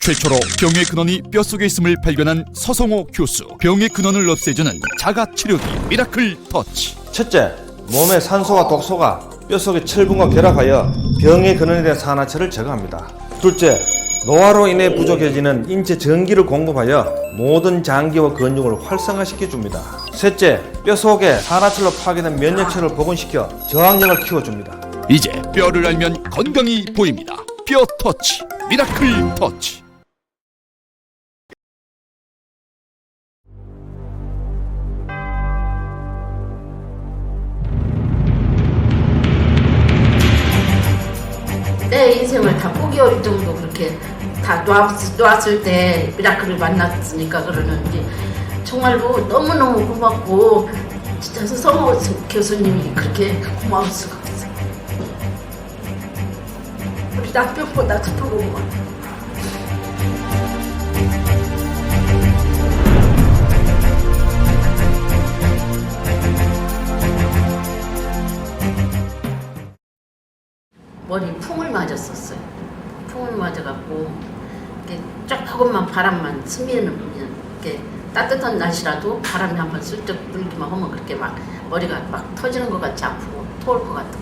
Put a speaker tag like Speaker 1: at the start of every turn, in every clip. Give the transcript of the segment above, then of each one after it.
Speaker 1: 최초로 병의 근원이 뼛속에 있음을 발견한 서성호 교수. 병의 근원을 없애주는 자가치료기 미라클 터치.
Speaker 2: 첫째, 몸의 산소와 독소가 뼛속의 철분과 결합하여 병의 근원에 대한 산화철을 제거합니다. 둘째, 노화로 인해 부족해지는 인체 전기를 공급하여 모든 장기와 근육을 활성화시켜줍니다. 셋째, 뼛속에 산화철로 파괴된 면역체를 복원시켜 저항력을 키워줍니다.
Speaker 1: 이제 뼈를 알면 건강이 보입니다. 뼈 터치 미라클 터치.
Speaker 3: 내 인생을 다 포기할 정도 그렇게 다 놓았을 때 미라클을 만났으니까 그러는지 정말로 너무너무 고맙고 진짜 서성호 교수님이 그렇게 고마울 수가 없어. 우리 남편보다 더 고마워. 머리 풍을 맞았었어요. 풍을 맞아갖고 이렇게 조금만 바람만 스미는 이렇게 따뜻한 날씨라도 바람이 한번 슬쩍 불기만 하면 그렇게 막 머리가 막 터지는 것 같이 아프고 토할 것 같고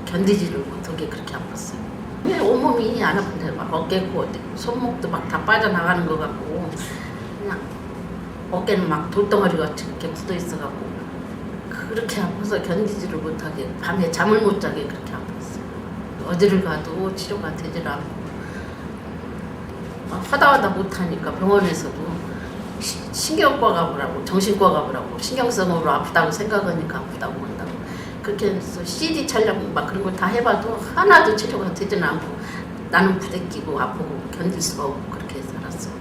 Speaker 3: 견디지를 못하게 그렇게 아팠어요. 왜 온몸이 안 아픈데 막 어깨고 손목도 막 다 빠져나가는 것 같고 그냥 어깨는 막 돌덩어리 같이 이렇게 굳어 있어갖고 그렇게 아파서 견디지를 못하게 밤에 잠을 못 자게 그렇게 아팠어요. 어디를 가도 치료가 되질 않고 하다 못하니까 병원에서도 신경과 가보라고 정신과 가보라고 신경성으로 아프다고 생각하니까 아프다고 한다고 그렇게 해서 CD 촬영 막 그런 걸 다 해봐도 하나도 치료가 되진 않고 나는 부대끼고 아프고 견딜 수가 없고 그렇게 살았어요.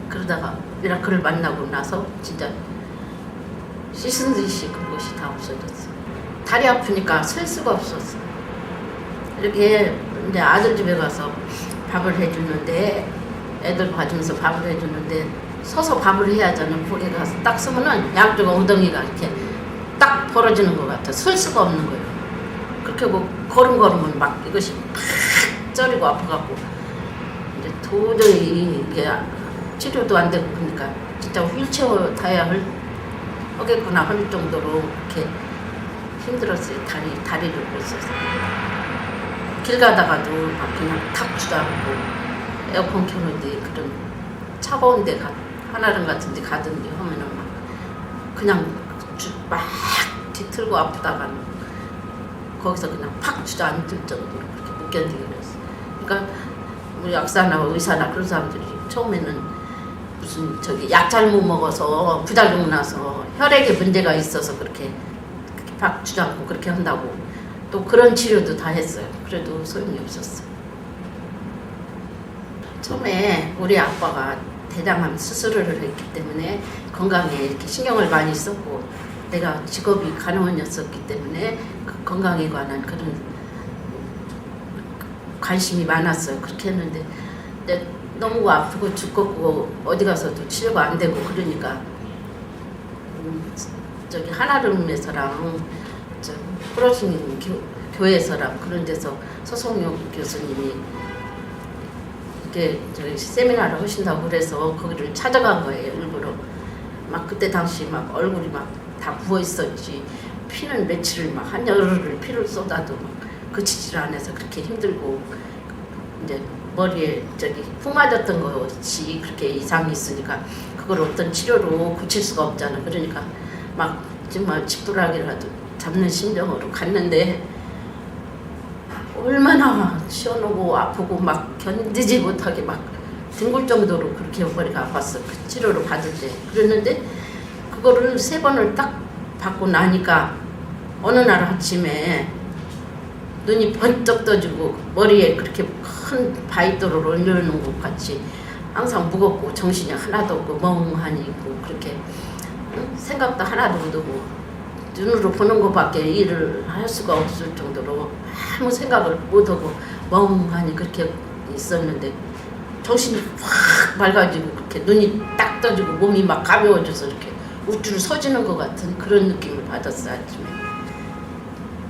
Speaker 3: 그러다가 미라클을 만나고 나서 진짜 씻은 듯이 그것이 다 없어졌어요. 다리 아프니까 설 수가 없었어요. 이렇게 이제 아들 집에 가서 밥을 해주는데 애들 봐주면서 밥을 해주는데 서서 밥을 해야 하잖아요. 거기 가서 딱 서면은 양쪽 엉덩이가 이렇게 딱 벌어지는 것 같아. 설 수가 없는 거예요. 그렇게 뭐 걸음걸음은 막 이것이 팍 쪄리고 아파갖고 이제 도저히 이게 치료도 안 되고 그러니까 진짜 휠체어 타야 하겠구나 할 정도로 그렇게 힘들었어요. 다리를 못 써서. 길 가다가도 막 그냥 탁 주저앉고 에어컨 켜는데 그런 차가운 데 한아름 같은 데 가든지 하면은 막 그냥 막 뒤틀고 아프다가 거기서 그냥 팍 주저앉을 정도로 그렇게 못 견디게 그랬어요. 그러니까 우리 약사나 의사나 그런 사람들이 처음에는 무슨 약 잘못 먹어서 부작용 나서 혈액에 문제가 있어서 그렇게 팍 주저앉고 그렇게 한다고 또 그런 치료도 다 했어요. 그래도 소용이 없었어요. 처음에 우리 아빠가 대장암 수술을 했기 때문에 건강에 이렇게 신경을 많이 썼고 내가 직업이 간호원이었기 때문에 그 건강에 관한 그런 관심이 많았어요. 그렇게 했는데 너무 아프고 죽겠고 어디 가서도 치료가 안 되고 그러니까 저기 한아름에서랑 프로신 교회에서랑 그런 데서 서성용 교수님이 이렇게 저기 세미나를 하신다고 그래서 거기를 찾아간 거예요. 일부러 막 그때 당시 막 얼굴이 막 다 부어 있었지 피는 며칠을 막 한여름을 피를 쏟아도 막 그치질 않아서 그렇게 힘들고 이제 머리에 저기 푹 맞았던 것이 그렇게 이상이 있으니까 그걸 어떤 치료로 고칠 수가 없잖아. 그러니까 막 정말 집도락이라도 잡는 심정으로 갔는데 얼마나 시원하고 아프고 막 견디지 못하게 막 뒹굴 정도로 그렇게 머리가 아팠어. 그 치료를 받을 때. 그랬는데 그거를 3번을 딱 받고 나니까 어느 날 아침에 눈이 번쩍 떠지고 머리에 그렇게 큰 바위돌을 올려놓은 것 같이 항상 무겁고 정신이 하나도 없고 멍하니 있고 그렇게 생각도 하나도 못하고 눈으로 보는 것밖에 일을 할 수가 없을 정도로 아무 생각을 못하고 멍하니 그렇게 있었는데 정신이 확 맑아지고 그렇게 눈이 딱 떠지고 몸이 막 가벼워져서 이렇게 우쭐 서지는 것 같은 그런 느낌을 받았어요. 아침에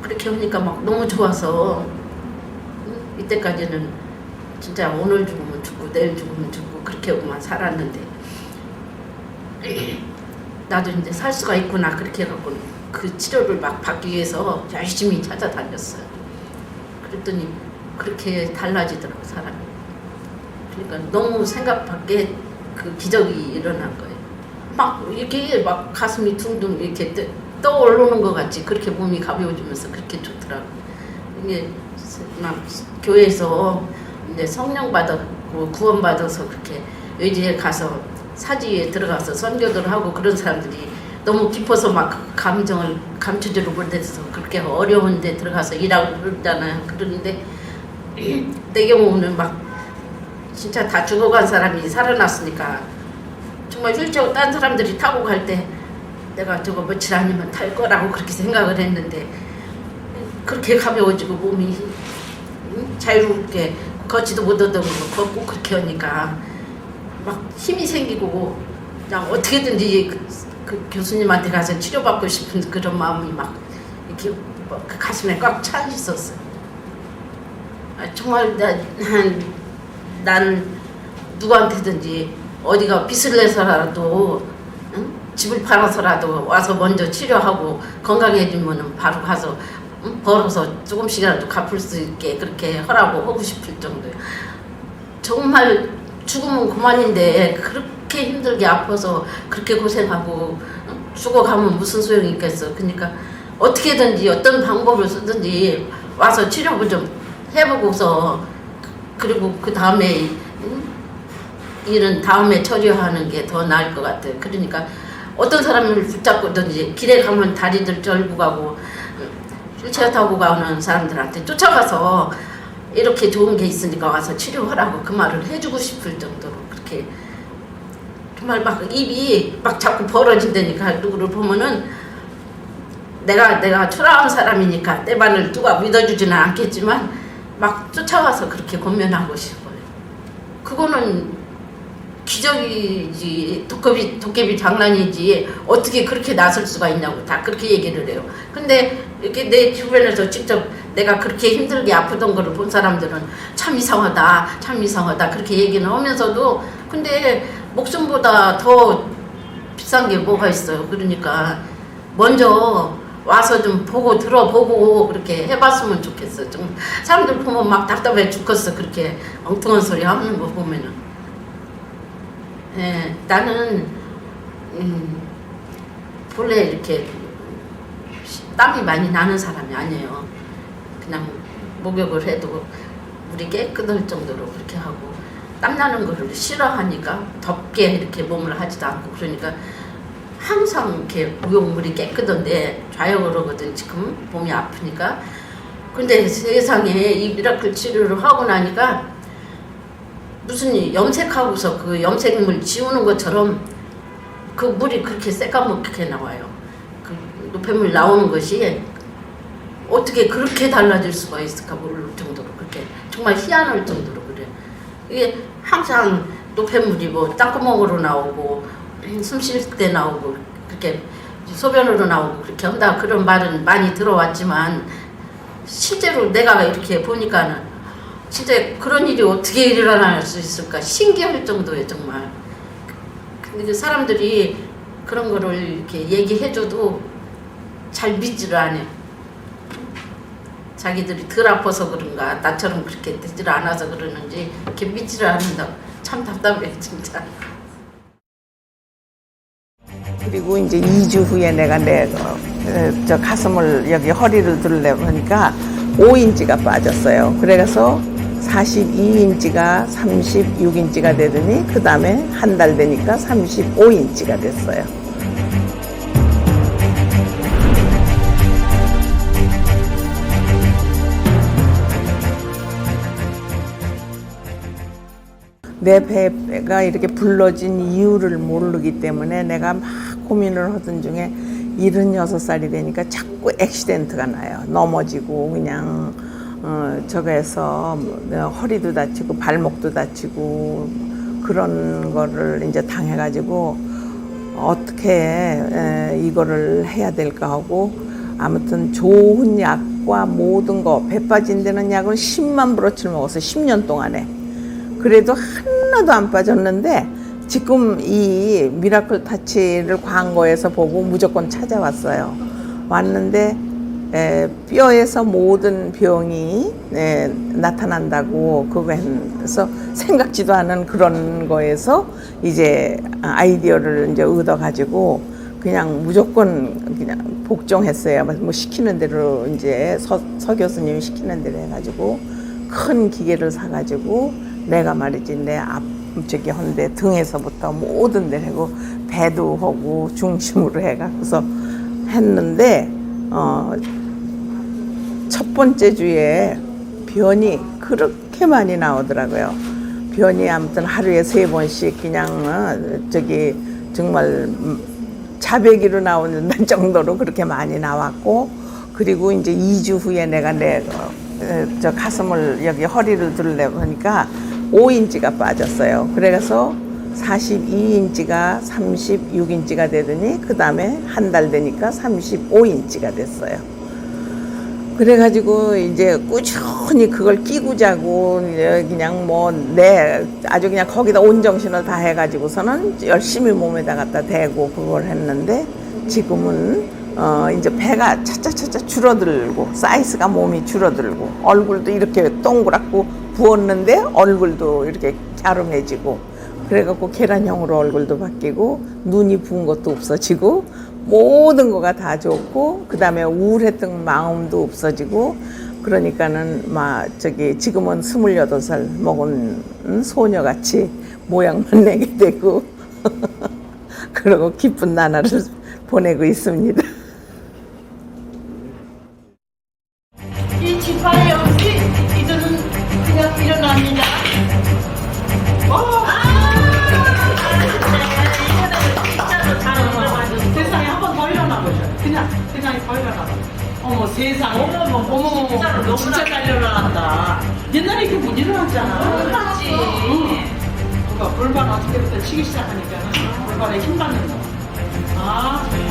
Speaker 3: 그렇게 하니까 막 너무 좋아서 이때까지는 진짜 오늘 죽으면 죽고 내일 죽으면 죽고 그렇게만 살았는데 나도 이제 살 수가 있구나 그렇게 해갖고 그 치료를 막 받기 위해서 열심히 찾아다녔어요. 그랬더니 그렇게 달라지더라고 사람이. 그러니까 너무 생각 밖에 그 기적이 일어난 거예요. 막 이렇게 막 가슴이 둥둥 이렇게 떠오르는 것 같이 그렇게 몸이 가벼워지면서 그렇게 좋더라고. 이게 막 교회에서 이제 성령 받았고 구원 받아서 그렇게 외지에 가서 사지에 들어가서 선교들 하고 그런 사람들이 너무 깊어서 막 감정을 감추지를 못해서 그렇게 어려운 데 들어가서 일하고 그러잖아요. 그러는데 내 경우는 막 진짜 다 죽어간 사람이 살아났으니까 정말 휠체어 딴 사람들이 타고 갈 때 내가 저거 며칠 아니면 탈 거라고 그렇게 생각을 했는데 그렇게 가벼워지고 몸이 자유롭게 걷지도 못하던 거 걷고 그렇게 하니까 막 힘이 생기고 그냥 어떻게든지 그 교수님한테 가서 치료받고 싶은 그런 마음이 막 이렇게 그 가슴에 꽉 차 있었어요. 정말 난 누구한테든지 어디가 빚을 내서라도 응? 집을 팔아서라도 와서 먼저 치료하고 건강해지면 바로 가서 응? 벌어서 조금씩이라도 갚을 수 있게 그렇게 하라고 하고 싶을 정도예요. 정말 죽으면 그만인데 그렇게 힘들게 아파서 그렇게 고생하고 응? 죽어가면 무슨 소용이 있겠어. 그러니까 어떻게든지 어떤 방법을 쓰든지 와서 치료를 좀 해보고서 그리고 그 다음에 일은 다음에 처리하는 게 더 나을 것 같아요. 그러니까 어떤 사람을 붙잡고든지 길에 가면 다리들 절고 가고 휠체어 타고 가는 사람들한테 쫓아가서 이렇게 좋은 게 있으니까 와서 치료하라고 그 말을 해주고 싶을 정도로 그렇게 정말 막 입이 막 자꾸 벌어진다니까. 누구를 보면은 내가 초라한 사람이니까 내 말을 누가 믿어주지는 않겠지만 막 쫓아가서 그렇게 권면하고 싶어요. 그거는 기적이지 도깨비 장난이지 어떻게 그렇게 나설 수가 있냐고 다 그렇게 얘기를 해요. 근데 이렇게 내 주변에서 직접 내가 그렇게 힘들게 아프던 거를 본 사람들은 참 이상하다 그렇게 얘기는 하면서도 근데 목숨보다 더 비싼 게 뭐가 있어요. 그러니까 먼저 와서 좀 보고 들어보고 그렇게 해봤으면 좋겠어. 좀 사람들 보면 막 답답해 죽겠어. 그렇게 엉뚱한 소리 하는 거 보면은. 예, 나는 본래 이렇게 땀이 많이 나는 사람이 아니에요. 그냥 목욕을 해도 물이 깨끗할 정도로 그렇게 하고 땀 나는 거를 싫어하니까 덥게 이렇게 몸을 하지도 않고 그러니까 항상 이렇게 목욕물이 깨끗한데 좌욕을 하거든. 지금 몸이 아프니까. 근데 세상에 이 미라클 치료를 하고 나니까 무슨 염색하고서 그 염색물 지우는 것처럼 그 물이 그렇게 새까맣게 나와요. 그 노폐물 나오는 것이 어떻게 그렇게 달라질 수가 있을까 모를 정도로 그렇게 정말 희한할 정도로 그래. 이게 항상 노폐물이 뭐 땅구멍으로 나오고 숨 쉴 때 나오고 그렇게 소변으로 나오고 그렇게 한다 그런 말은 많이 들어왔지만 실제로 내가 이렇게 보니까는 진짜 그런 일이 어떻게 일어날 수 있을까 신기할 정도에 정말. 근데 그 사람들이 그런 거를 이렇게 얘기해줘도 잘 믿지를 않아요. 자기들이 덜 아파서 그런가 나처럼 그렇게 되질 않아서 그러는지 이렇게 믿지를 않는다고. 참 답답해 진짜.
Speaker 4: 그리고 이제 2주 후에 내가 저 가슴을 여기 허리를 들려보니까 5인치가 빠졌어요. 그래서 42인치가 36인치가 되더니 그 다음에 한 달 되니까 35인치가 됐어요. 내 배가 이렇게 불러진 이유를 모르기 때문에 내가 막 고민을 하던 중에 76살이 되니까 자꾸 액시덴트가 나요. 넘어지고 그냥 저거에서 허리도 다치고 발목도 다치고 그런 거를 이제 당해가지고 어떻게 이거를 해야 될까 하고 아무튼 좋은 약과 모든 거 배 빠진 데는 약을 10만 브로치를 먹었어요. 10년 동안에. 그래도 하나도 안 빠졌는데 지금 이 미라클 터치를 광고에서 보고 무조건 찾아왔어요. 왔는데 뼈에서 모든 병이 나타난다고 그거에서 생각지도 않은 그런 거에서 이제 아이디어를 이제 얻어가지고 그냥 무조건 그냥 복종했어요. 뭐 시키는 대로 이제 서 교수님이 시키는 대로 해가지고 큰 기계를 사가지고 내가 말이지 내 저기 헌데 등에서부터 모든 데를 하고 배도 하고 중심으로 해가지고서 했는데 첫 번째 주에 변이 그렇게 많이 나오더라고요. 변이 아무튼 하루에 3번씩 그냥 저기 정말 자배기로 나오는 정도로 그렇게 많이 나왔고, 그리고 이제 2주 후에 내가 저 가슴을 여기 허리를 들려고 하니까 5인치가 빠졌어요. 그래서 42인치가 36인치가 되더니 그 다음에 한 달 되니까 35인치가 됐어요. 그래가지고 이제 꾸준히 그걸 끼고 자고 그냥 뭐 아주 그냥 거기다 온 정신을 다 해가지고서는 열심히 몸에다 갖다 대고 그걸 했는데 지금은 이제 배가 차차차차 줄어들고 사이즈가 몸이 줄어들고 얼굴도 이렇게 동그랗고 부었는데 얼굴도 이렇게 갸름해지고 그래갖고 계란형으로 얼굴도 바뀌고 눈이 부은 것도 없어지고 모든 거가 다 좋고 그 다음에 우울했던 마음도 없어지고 그러니까는 지금은 28살 먹은 소녀같이 모양만 내게 되고 그러고 기쁜 나날을 보내고 있습니다.
Speaker 5: 이 지팡이 없이 이들은 그냥 일어납니다. 세상에 한 번 더 일어나보죠. 그냥 더 일어나봐. 어머 세상에. 어머 진짜 잘 일어난다. 옛날에 이렇게 못 일어났잖아. 그렇지. 그거 골반 어떻게부터 치기 시작하니까는 골반에 힘 받는 거. 좋다.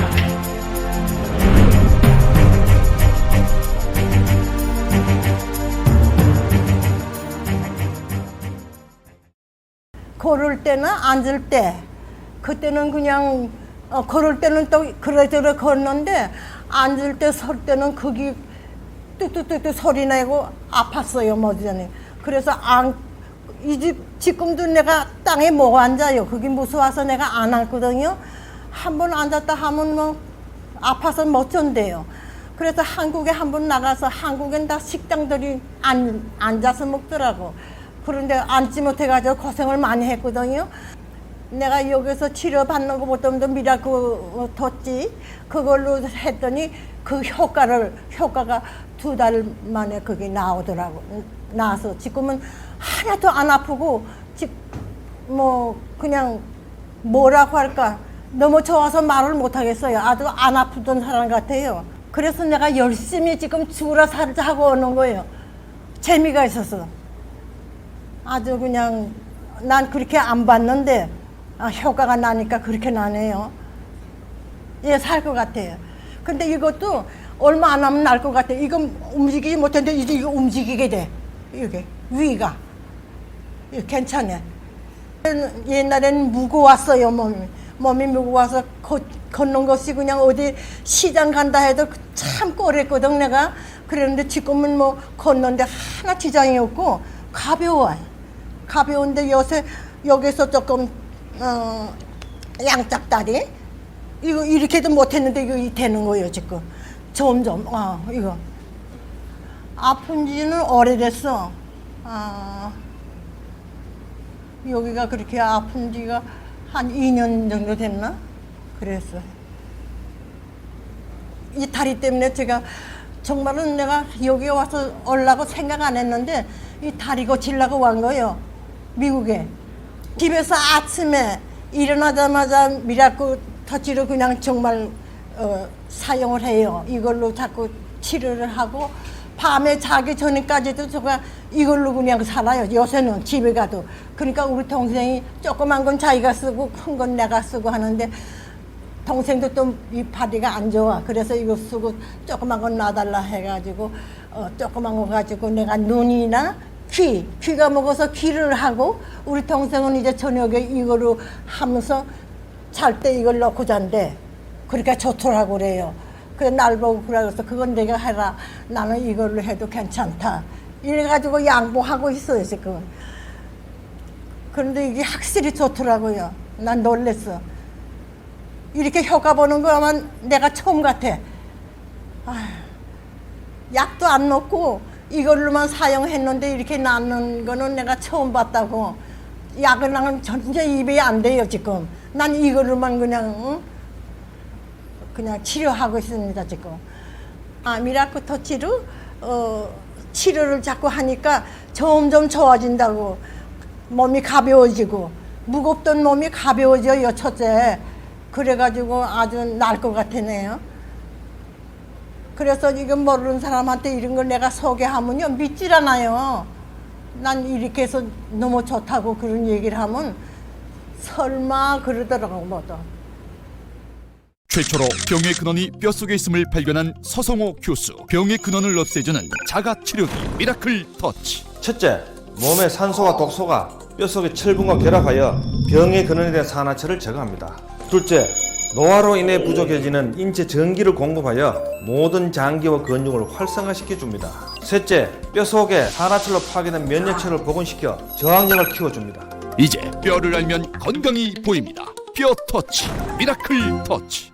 Speaker 6: 걸을 때나 앉을 때 그때는 그냥 걸을 때는 또 그래저래 걷는데 앉을 때 설 때는 거기 뚝뚝뚝뚝 소리 내고 아팠어요 머리전에. 그래서 이 집 지금도 내가 땅에 못 앉아요. 거기 무서워서 내가 안 앉거든요. 한번 앉았다 하면 뭐 아파서 못 전대요. 그래서 한국에 한번 나가서 한국엔 다 식당들이 앉아서 먹더라고. 그런데 앉지 못해가지고 고생을 많이 했거든요. 내가 여기서 치료받는 것보다도 미라클 터치 그걸로 했더니 그 효과가 2달 만에 그게 나오더라고. 나와서 지금은 하나도 안 아프고 뭐 그냥 뭐라고 할까 너무 좋아서 말을 못 하겠어요. 아주 안 아프던 사람 같아요. 그래서 내가 열심히 지금 죽으라 살자 하고 오는 거예요. 재미가 있어서. 아주 그냥 난 그렇게 안 봤는데 효과가 나니까 그렇게 나네요. 예, 살 것 같아요. 근데 이것도 얼마 안 하면 날 것 같아요. 이거 움직이지 못했는데 이제 이거 움직이게 돼. 이게 위가 괜찮아. 옛날에는 무거웠어요. 몸이 무거워서 걷는 것이 그냥 어디 시장 간다 해도 참 꺼렸거든 내가. 그랬는데 지금은 뭐 걷는데 하나 지장이 없고 가벼워요. 가벼운데 요새 여기서 조금 양쪽 다리 이거 이렇게도 못했는데 이거 되는 거예요 지금. 점점 이거 아픈지는 오래됐어. 여기가 그렇게 아픈지가 한 2년 정도 됐나? 그랬어. 이 다리 때문에 제가 정말은 내가 여기 와서 오려고 생각 안 했는데 이 다리 고치려고 온 거예요. 미국에. 집에서 아침에 일어나자마자 미라클 터치를 그냥 정말 사용을 해요. 이걸로 자꾸 치료를 하고 밤에 자기 전에까지도 제가 이걸로 그냥 살아요. 요새는 집에 가도. 그러니까 우리 동생이 조그만 건 자기가 쓰고 큰 건 내가 쓰고 하는데 동생도 또 이 다리가 안 좋아. 그래서 이거 쓰고 조그만 건 놔달라 해가지고 조그만 거 가지고 내가 눈이나 기가 먹어서 기를 하고 우리 동생은 이제 저녁에 이거로 하면서 잘 때 이걸 넣고 잔대. 그러니까 좋더라고 그래요. 그래 날 보고 그래서 그건 내가 해라. 나는 이걸로 해도 괜찮다. 이래가지고 양보하고 있어요 지금. 그런데 이게 확실히 좋더라고요. 난 놀랬어. 이렇게 효과 보는 거 아마 내가 처음 같아. 아휴, 약도 안 먹고 이걸로만 사용했는데 이렇게 낫는 거는 내가 처음 봤다고. 약은 전혀 입에 안 돼요 지금. 난 이걸로만 그냥 치료하고 있습니다 지금. 미라클 터치로 치료를 자꾸 하니까 점점 좋아진다고. 몸이 가벼워지고 무겁던 몸이 가벼워져요 첫째. 그래가지고 아주 나을 것 같으네요. 그래서 이건 모르는 사람한테 이런 걸 내가 소개하면요 믿질 않아요. 난 이렇게 해서 너무 좋다고 그런 얘기를 하면 설마 그러더라고 뭐도.
Speaker 1: 최초로 병의 근원이 뼛속에 있음을 발견한 서성호 교수. 병의 근원을 없애주는 자가치료기 미라클 터치.
Speaker 2: 첫째, 몸의 산소와 독소가 뼛속의 철분과 결합하여 병의 근원에 대한 산화철을 제거합니다. 둘째, 노화로 인해 부족해지는 인체 전기를 공급하여 모든 장기와 근육을 활성화시켜 줍니다. 셋째, 뼛속에 산화철로 파괴된 면역체를 복원시켜 저항력을 키워줍니다.
Speaker 1: 이제 뼈를 알면 건강이 보입니다. 뼈 터치 미라클 터치.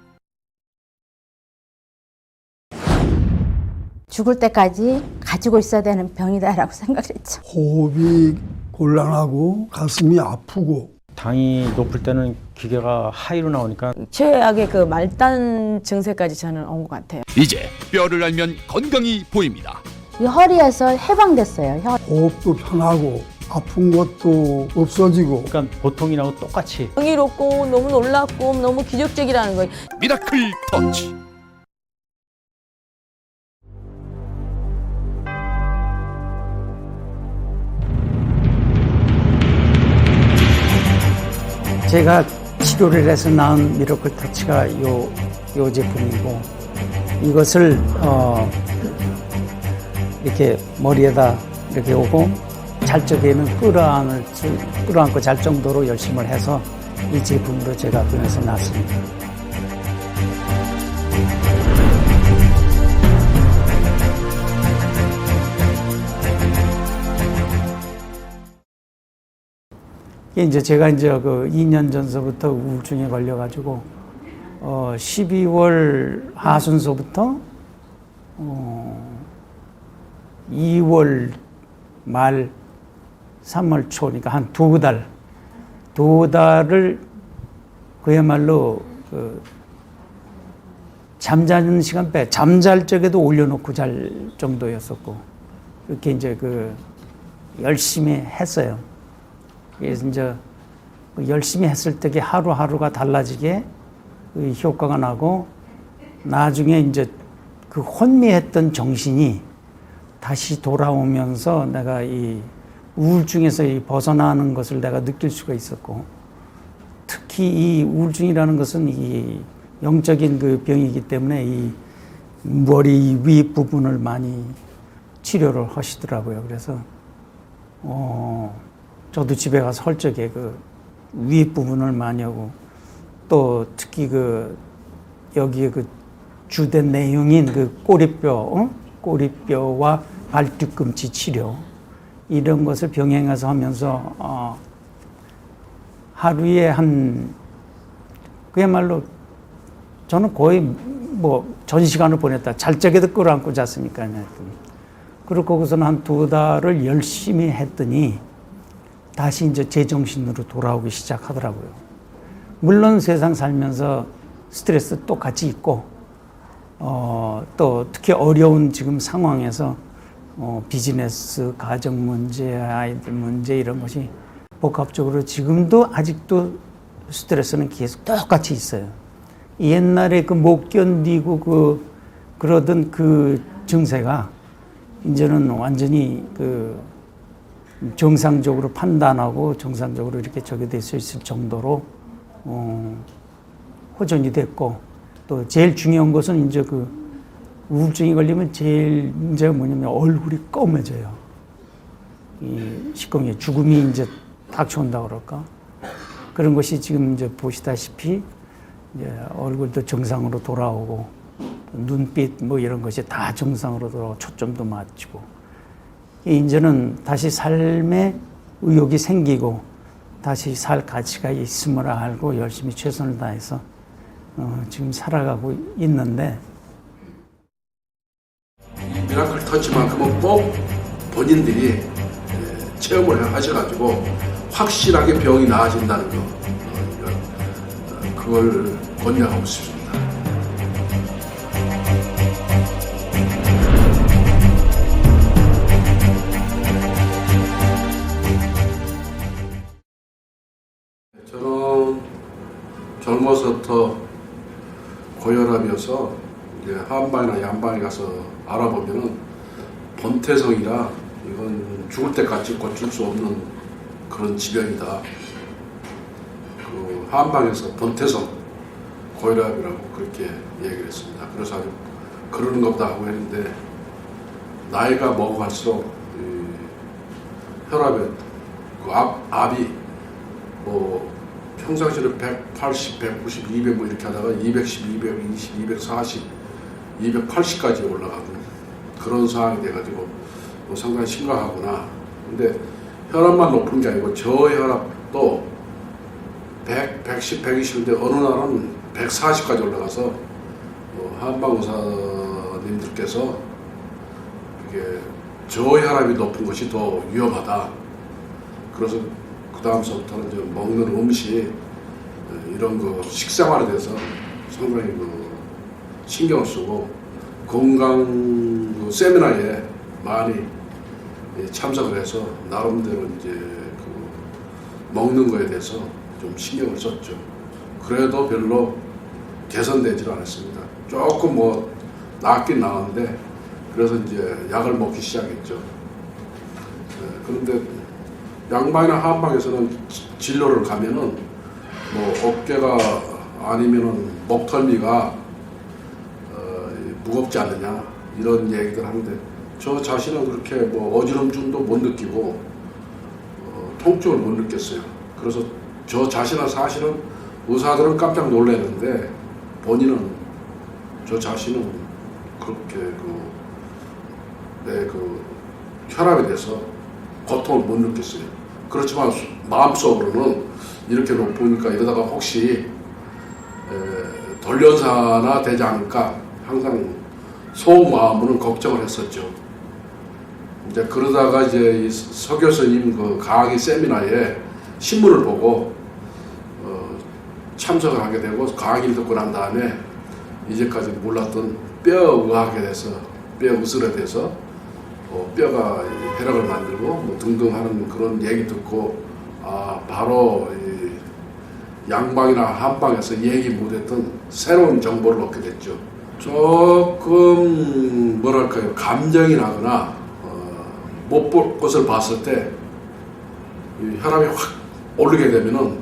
Speaker 7: 죽을 때까지 가지고 있어야 되는 병이다라고 생각했죠.
Speaker 8: 호흡이 곤란하고 가슴이 아프고
Speaker 9: 당이 높을 때는 기계가 하이로 나오니까
Speaker 10: 최악의 그 말단 증세까지 저는 온 것 같아요.
Speaker 1: 이제 뼈를 알면 건강이 보입니다.
Speaker 7: 이 허리에서 해방됐어요.
Speaker 8: 호흡도 편하고 아픈 것도 없어지고
Speaker 9: 그러니까 보통이라고 똑같이
Speaker 10: 경이롭고 너무 놀랍고 너무 기적적이라는 거예요.
Speaker 1: 미라클 터치.
Speaker 11: 제가 치료를 해서 나은 미라클 터치가 요 제품이고, 이것을 이렇게 머리에다 이렇게 오고 잘 적에는 끌어안고 잘 정도로 열심을 해서 이 제품으로 제가 병에서 났습니다. 이제 제가 이제 그 2년 전서부터 우울증에 걸려가지고 12월 하순서부터 2월 말 3월 초니까 한 두 달을 그야말로 그 잠자는 시간 빼 잠잘 적에도 올려놓고 잘 정도였었고, 그렇게 이제 그 열심히 했어요. 그래서 이제 열심히 했을 때 하루하루가 달라지게 그 효과가 나고, 나중에 이제 그 혼미했던 정신이 다시 돌아오면서 내가 이 우울증에서 벗어나는 것을 내가 느낄 수가 있었고, 특히 이 우울증이라는 것은 이 영적인 그 병이기 때문에 이 머리 위 부분을 많이 치료를 하시더라고요. 그래서 저도 집에 가서 헐적에 그 윗부분을 많이 하고, 또 특히 그 여기에 그 주된 내용인 그 꼬리뼈와 발뒤꿈치 치료, 이런 것을 병행해서 하면서 하루에 그야말로 저는 거의 뭐 전 시간을 보냈다. 잘 적에도 끌어안고 잤으니까요. 그리고 거기서는 한 2달을 열심히 했더니 다시 이제 제정신으로 돌아오기 시작하더라고요. 물론 세상 살면서 스트레스 똑같이 있고, 또 특히 어려운 지금 상황에서 비즈니스, 가정 문제, 아이들 문제 이런 것이 복합적으로 지금도 아직도 스트레스는 계속 똑같이 있어요. 옛날에 그 못 견디고 그러던 그 증세가 이제는 완전히 그 정상적으로 판단하고 정상적으로 이렇게 적용될 수 있을 정도로 호전이 됐고, 또 제일 중요한 것은 이제 그 우울증이 걸리면 제일 문제가 뭐냐면 얼굴이 검해져요. 이 식공의 죽음이 이제 닥쳐온다 그럴까? 그런 것이 지금 이제 보시다시피 이제 얼굴도 정상으로 돌아오고 눈빛 뭐 이런 것이 다 정상으로 돌아오고 초점도 맞추고 이제는 다시 삶에 의욕이 생기고 다시 살 가치가 있음을 알고 열심히 최선을 다해서 지금 살아가고 있는데
Speaker 12: 미라클 터치만큼은 꼭 본인들이 체험을 하셔가지고 확실하게 병이 나아진다는 거 그걸 권장하고 싶습니다. 저는 젊어서부터 고혈압이어서 이제 한방이나 양방에 가서 알아보면은 본태성이라 이건 죽을 때까지 고칠 수 없는 그런 질병이다. 그 한방에서 본태성 고혈압이라고 그렇게 얘기를 했습니다. 그래서 아주 그러는 것보다 하고 했는데 나이가 먹어갈수록 혈압에 그 압이 뭐 평상시에 180, 190, 200 뭐 이렇게 하다가 210, 220, 240, 280까지 올라가는 그런 상황이 돼가지고 뭐 상당히 심각하구나. 근데 혈압만 높은 게 아니고 저혈압도 100, 110, 120인데 어느 날은 140까지 올라가서 한방 의사님들께서 이게 저혈압이 높은 것이 더 위험하다. 그래서 그 다음서부터는 이제 먹는 음식 이런 거 식생활에 대해서 상당히 신경을 쓰고 건강 세미나에 많이 참석을 해서 나름대로 이제 먹는 거에 대해서 좀 신경을 썼죠. 그래도 별로 개선되질 않았습니다. 조금 뭐 낫긴 나았는데 그래서 이제 약을 먹기 시작했죠. 그런데 양방이나 한방에서는 진료를 가면은 뭐 어깨가 아니면은 목덜미가 무겁지 않느냐 이런 얘기들 하는데 저 자신은 그렇게 뭐 어지럼증도 못 느끼고 통증을 못 느꼈어요. 그래서 저 자신은 사실은 의사들은 깜짝 놀랐는데 본인은 저 자신은 그렇게 내 혈압에 대해서 고통을 못 느꼈어요. 그렇지만 마음속으로는 이렇게 높으니까 이러다가 혹시 돌연사나 되지 않을까 항상 속마음으로는 걱정을 했었죠. 이제 그러다가 이제 이 서 교수님 그 강의 세미나에 신문을 보고 참석을 하게 되고 강의를 듣고 난 다음에 이제까지 몰랐던 뼈의학에 대해서 뼈의술에 대해서 뼈가 혈액을 만들고 뭐 등등 하는 그런 얘기 듣고 바로 이 양방이나 한방에서 얘기 못했던 새로운 정보를 얻게 됐죠. 조금 뭐랄까요 감정이 나거나 못 볼 것을 봤을 때 혈압이 확 오르게 되면은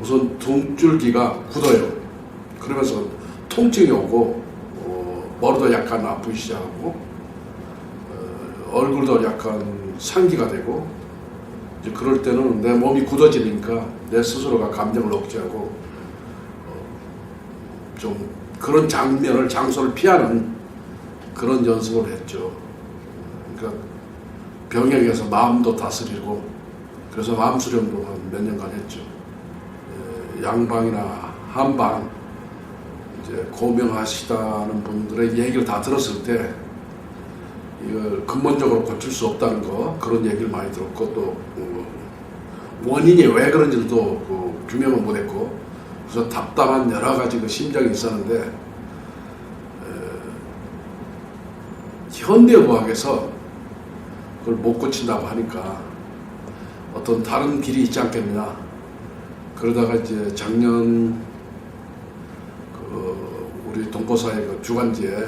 Speaker 12: 우선 등줄기가 굳어요. 그러면서 통증이 오고 머리도 약간 아프기 시작하고 얼굴도 약간 상기가 되고 이제 그럴 때는 내 몸이 굳어지니까 내 스스로가 감정을 억제하고 좀 그런 장소를 피하는 그런 연습을 했죠. 그러니까 병에 의해서 마음도 다스리고 그래서 마음 수련도 한 몇 년간 했죠. 양방이나 한방 이제 고명하시다는 분들의 얘기를 다 들었을 때 이걸 근본적으로 고칠 수 없다는 거 그런 얘기를 많이 들었고 또 원인이 왜 그런지도 규명을 못했고 그래서 답답한 여러 가지 심정이 있었는데 현대의학에서 그걸 못 고친다고 하니까 어떤 다른 길이 있지 않겠느냐. 그러다가 이제 작년 우리 동포사의 주간지에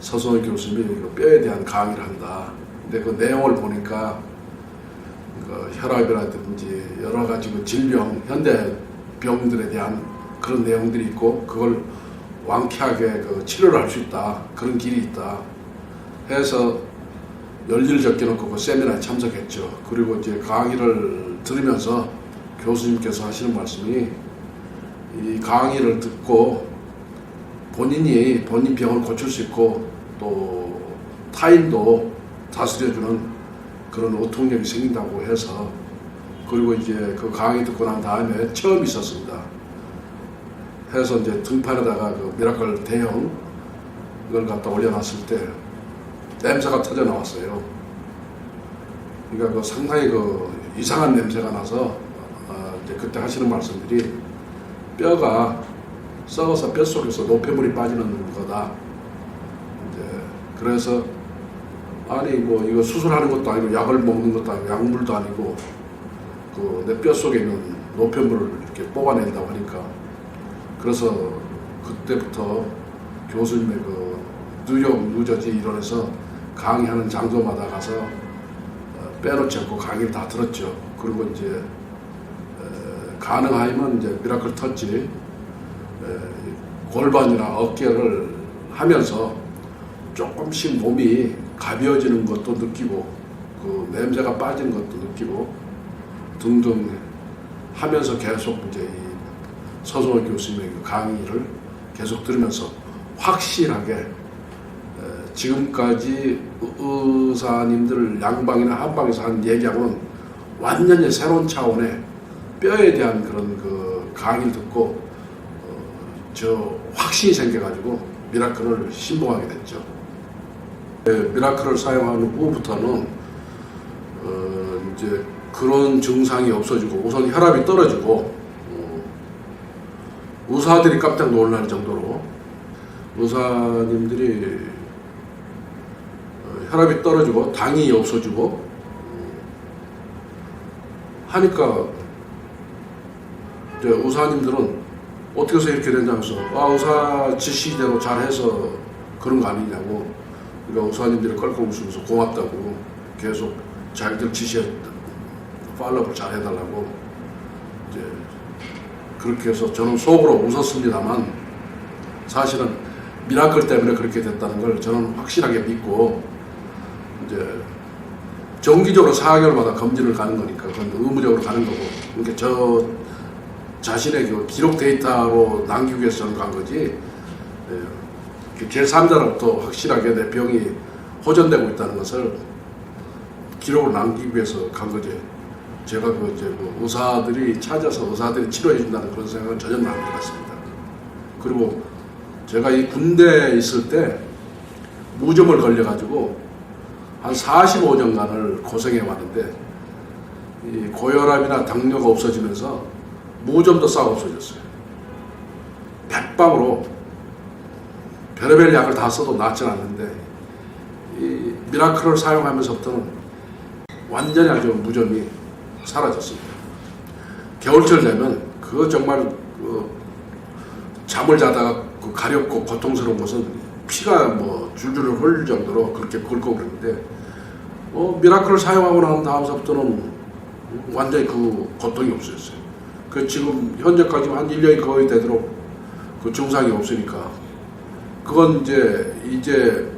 Speaker 12: 서성희 교수님이 뼈에 대한 강의를 한다. 근데 그 내용을 보니까 혈압이라든지 여러 가지 질병, 현대 병들에 대한 그런 내용들이 있고 그걸 완쾌하게 치료를 할 수 있다. 그런 길이 있다. 해서 열일 적게놓고 그 세미나에 참석했죠. 그리고 이제 강의를 들으면서 교수님께서 하시는 말씀이 이 강의를 듣고 본인이 본인 병을 고칠 수 있고 또 타인도 다스려주는 그런 어통력이 생긴다고 해서 그리고 이제 그 강의 듣고 난 다음에 체험이 있었습니다. 해서 이제 등판에다가 그 미라클 대형 이걸 갖다 올려놨을 때 냄새가 터져 나왔어요. 그러니까 그 상당히 그 이상한 냄새가 나서 이제 그때 하시는 말씀들이 뼈가 썩어서 뼛속에서 노폐물이 빠지는 거다. 이제 그래서 아니 뭐 이거 수술하는 것도 아니고 약을 먹는 것도 아니고 약물도 아니고 그 내 뼛속에 있는 노폐물을 이렇게 뽑아낸다고 하니까 그래서 그때부터 교수님의 그 뉴욕 뉴저지 일원에서 강의하는 장소마다 가서 빼놓지 않고 강의를 다 들었죠. 그리고 이제 가능하면 이제 미라클 터치 골반이나 어깨를 하면서 조금씩 몸이 가벼워지는 것도 느끼고 그 냄새가 빠지는 것도 느끼고 등등 하면서 계속 이제 이 서성호 교수님의 강의를 계속 들으면서 확실하게 지금까지 의사님들 양방이나 한방에서 한 얘기하고는 완전히 새로운 차원의 뼈에 대한 그런 그 강의를 듣고 저 확신이 생겨가지고 미라클을 신봉하게 됐죠. 미라클을 사용한 후부터는 이제 그런 증상이 없어지고 우선 혈압이 떨어지고 의사들이 깜짝 놀랄 정도로 의사님들이 혈압이 떨어지고 당이 없어지고 하니까 이제 의사님들은 어떻게 해서 이렇게 되냐면서 의사 지시대로 잘해서 그런 거 아니냐고 그러니까 의사님들이 껄껄 웃으면서 고맙다고 계속 자기들 지시에 팔로우를 잘 해달라고 이제 그렇게 해서 저는 속으로 웃었습니다만 사실은 미라클 때문에 그렇게 됐다는 걸 저는 확실하게 믿고 이제 정기적으로 4개월마다 검진을 가는 거니까 그건 의무적으로 가는 거고 그러니까 저 자신의 그 기록 데이터로 남기기 위해서 저는 간 거지 제3자로부터 확실하게 내 병이 호전되고 있다는 것을 기록을 남기기 위해서 간 거지 제가 이제 의사들이 찾아서 의사들이 치료해 준다는 그런 생각은 전혀 안 들었습니다. 그리고 제가 이 군대에 있을 때 무좀을 걸려가지고 한 45년간을 고생해 왔는데 이 고혈압이나 당뇨가 없어지면서 무좀도 싹 없어졌어요. 백방으로 별의별 약을 다 써도 낫진 않는데 이 미라클을 사용하면서부터는 완전히 아주 무좀이 사라졌습니다. 겨울철 되면 그거 정말 잠을 자다가 그 가렵고 고통스러운 것은 피가 뭐 줄줄 흐를 정도로 그렇게 긁고 그러는데 미라클을 사용하고 난 다음서부터는 완전히 그 고통이 없어졌어요. 그 지금 현재까지 한 1년이 거의 되도록 그 증상이 없으니까 그건 이제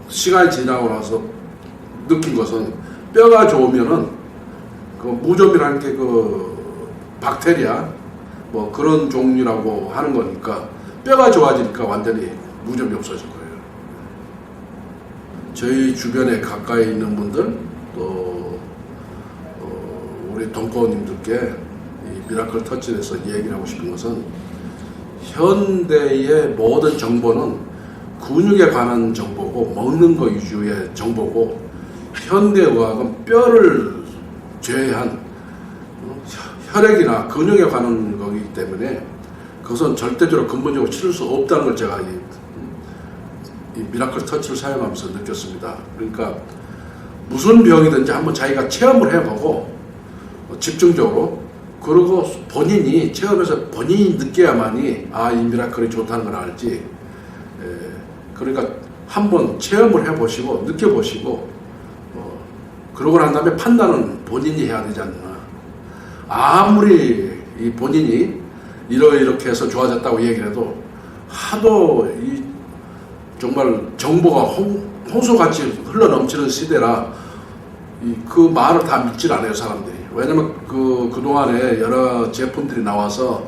Speaker 12: 시간이 지나고 나서 느낀 것은 뼈가 좋으면은 그 무좀이라는 게 그 박테리아 뭐 그런 종류라고 하는 거니까 뼈가 좋아지니까 완전히 무좀이 없어질 거예요. 저희 주변에 가까이 있는 분들 또 우리 동포님들께 이 미라클 터치에서 얘기를 하고 싶은 것은 현대의 모든 정보는 근육에 관한 정보고 먹는 거 위주의 정보고 현대의학은 뼈를 제외한 혈액이나 근육에 관한 거기 때문에 그것은 절대적으로 근본적으로 치를 수 없다는 걸 제가 이 미라클 터치를 사용하면서 느꼈습니다. 그러니까 무슨 병이든지 한번 자기가 체험을 해보고 집중적으로 그리고 본인이 체험해서 본인이 느껴야만이 이 미라클이 좋다는 걸 알지. 그러니까 한번 체험을 해보시고 느껴보시고 그러고 난 다음에 판단은 본인이 해야 되지 않나. 아무리 이 본인이 이렇게 해서 좋아졌다고 얘기를 해도 하도 이 정말 정보가 홍수같이 흘러넘치는 시대라 그 말을 다 믿질 않아요, 사람들이. 왜냐면 그동안에 여러 제품들이 나와서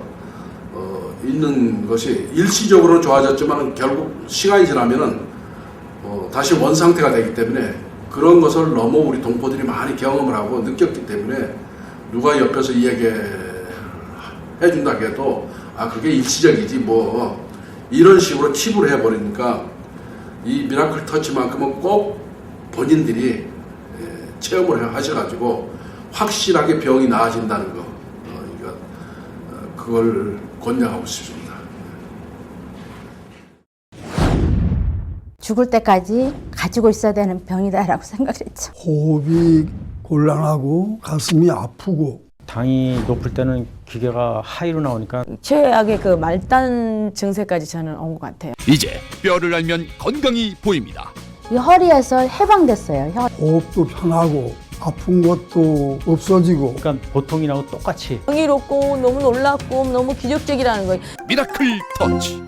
Speaker 12: 있는 것이 일시적으로 좋아졌지만 결국 시간이 지나면은 다시 원상태가 되기 때문에 그런 것을 너무 우리 동포들이 많이 경험을 하고 느꼈기 때문에 누가 옆에서 이 얘기 해준다 해도 그게 일시적이지 뭐 이런 식으로 칩을 해버리니까 이 미라클 터치만큼은 꼭 본인들이 체험을 하셔가지고 확실하게 병이 나아진다는 거 그걸 권장하고 싶습니다.
Speaker 7: 죽을 때까지 가지고 있어야 되는 병이다라고 생각했죠.
Speaker 8: 호흡이 곤란하고 가슴이 아프고
Speaker 9: 당이 높을 때는 기계가 하이로 나오니까
Speaker 10: 최악의 그 말단 증세까지 저는 온 것 같아요.
Speaker 1: 이제 뼈를 알면 건강이 보입니다.
Speaker 7: 이 허리에서 해방됐어요.
Speaker 8: 호흡도 편하고 아픈 것도 없어지고
Speaker 9: 그러니까 보통이라고 똑같이
Speaker 10: 경이롭고 너무 놀랍고 너무 기적적이라는 거예요.
Speaker 1: 미라클 터치.